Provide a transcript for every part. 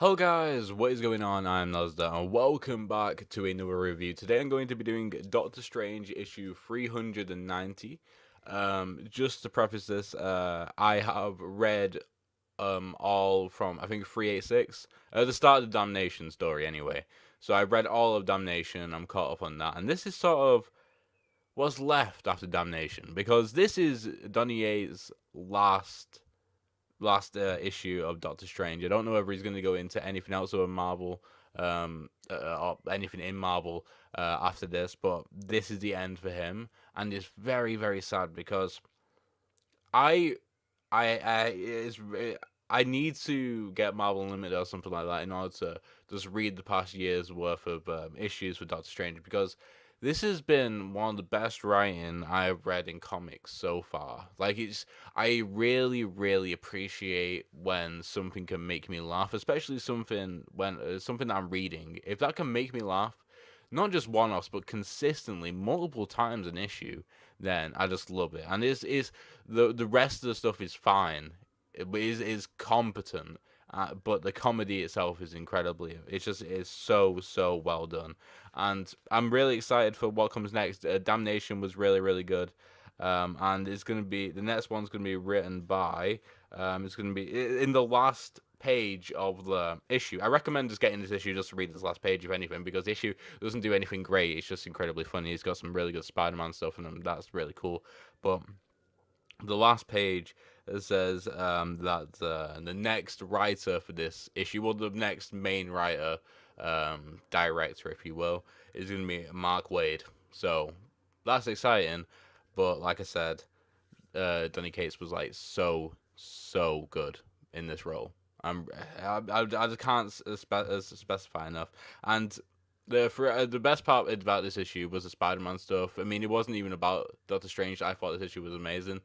Hello guys, what is going on? I'm Nazda and welcome back to another review. Today I'm going to be doing Doctor Strange issue 390. Just to preface this, I have read all from I think 386, the start of the Damnation story anyway. So I've read all of Damnation, I'm caught up on that, and this is sort of what's left after Damnation, because this is Donny Yates' last issue of Doctor Strange. I don't know whether he's going to go into anything else or Marvel, or anything in Marvel after this, but this is the end for him, and it's very very sad because I I need to get Marvel Unlimited or something like that in order to just read the past year's worth of issues for Doctor Strange, because this has been one of the best writing I've read in comics so far. I really, really appreciate when something can make me laugh, especially something that I'm reading. If that can make me laugh, not just one-offs, but consistently multiple times an issue, then I just love it. And is the rest of the stuff is fine, is competent, but the comedy itself is incredibly. It's so well done, and I'm really excited for what comes next. Damnation was really really good, and it's gonna be the next one's gonna be written by. It's gonna be in the last page of the issue. I recommend just getting this issue just to read this last page, if anything, because the issue doesn't do anything great. It's just incredibly funny. It's got some really good Spider-Man stuff in them. That's really cool. But the last page says that the next writer for this issue, well, the next main writer, director, if you will, is going to be Mark Waid. So that's exciting. But like I said, Donny Cates was like so good in this role. I just can't specify enough. And the best part about this issue was the Spider-Man stuff. I mean, it wasn't even about Doctor Strange. I thought this issue was amazing.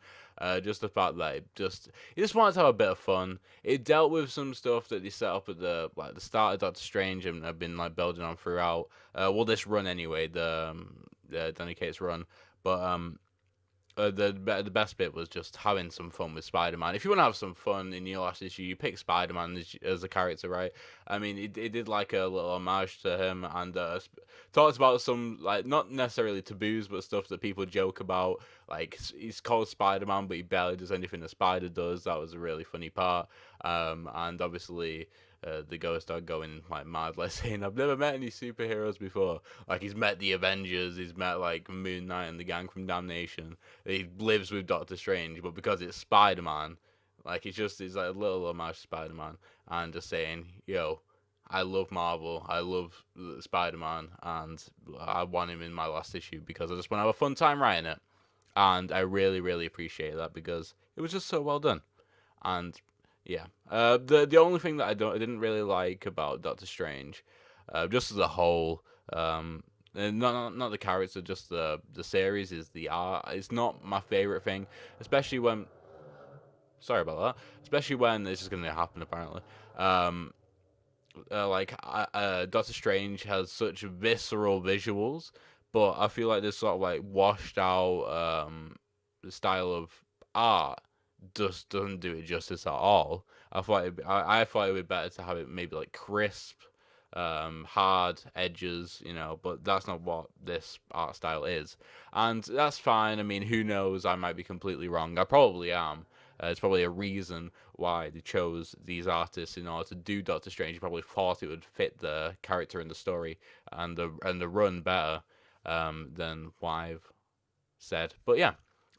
Just the fact that it just wanted to have a bit of fun. It dealt with some stuff that they set up at the start of Doctor Strange and have been like building on throughout. Well, this run anyway, the Donny Cates run. But the best bit was just having some fun with Spider-Man. If you want to have some fun in your last issue, you pick Spider-Man as a character, right? I mean, it did like a little homage to him, and talks about some, like, not necessarily taboos, but stuff that people joke about. Like, he's called Spider-Man, but he barely does anything a spider does. That was a really funny part. And obviously, the Ghost Dog going like mad, like saying, "I've never met any superheroes before." Like, he's met the Avengers, he's met like Moon Knight and the gang from Damnation. He lives with Doctor Strange, but because it's Spider Man, like he's like a little homage to Spider Man, and just saying, "Yo, I love Marvel, I love Spider Man, and I want him in my last issue because I just want to have a fun time writing it." And I really, really appreciate that because it was just so well done. And yeah, the only thing that I didn't really like about Doctor Strange, just as a whole, and not the character, just the series, is the art. It's not my favorite thing, especially when. Sorry about that. Especially when this is going to happen apparently. Um, Doctor Strange has such visceral visuals, but I feel like this sort of like washed out style of art just doesn't do it justice at all. I thought it would be better to have it maybe like crisp, hard edges, but that's not what this art style is, and that's fine. I mean, who knows? I might be completely wrong. I probably am. It's probably a reason why they chose these artists in order to do Doctor Strange. You probably thought it would fit the character and the story and the run better than what I've said. But yeah,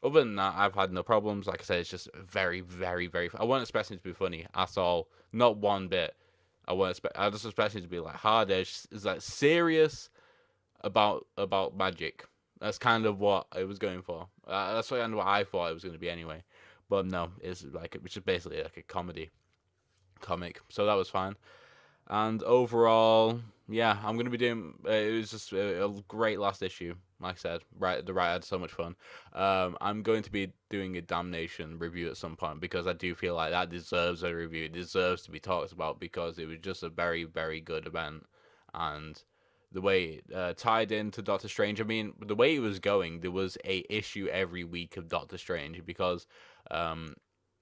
other than that, I've had no problems. Like I said, it's just very, very, very. I wasn't expecting it to be funny at all. Not one bit. I just expected it to be like hard edge. It's like serious about magic. That's kind of what I was going for. That's kind of what I thought it was going to be anyway. But no, it's just basically like a comedy comic. So that was fine. And overall, yeah, I'm gonna be doing. It was just a great last issue. Like I said, right, the writer had so much fun. I'm going to be doing a Damnation review at some point because I do feel like that deserves a review. It deserves to be talked about because it was just a very, very good event, and the way it tied into Doctor Strange. I mean, the way it was going, there was a issue every week of Doctor Strange because um,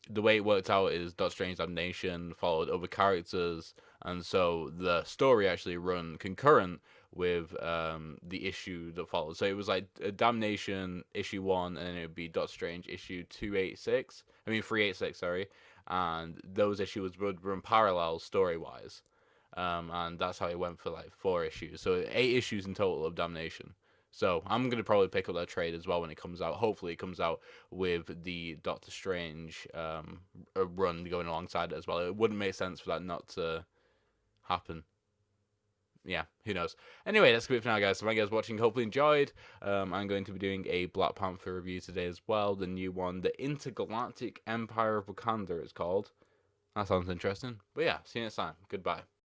the way it worked out is Doctor Strange Damnation followed other characters, and so the story actually run concurrent with the issue that followed. So it was like Damnation issue 1, and then it would be Doctor Strange issue 286. I mean 386, sorry. And those issues would run parallel story wise. And that's how it went for like 4 issues. So 8 issues in total of Damnation. So I'm gonna probably pick up that trade as well when it comes out. Hopefully, it comes out with the Doctor Strange run going alongside it as well. It wouldn't make sense for that not to happen. Yeah, who knows? Anyway, that's it for now, guys. So, you guys watching, hopefully enjoyed. I'm going to be doing a Black Panther review today as well. The new one, the Intergalactic Empire of Wakanda, is called. That sounds interesting. But yeah, see you next time. Goodbye.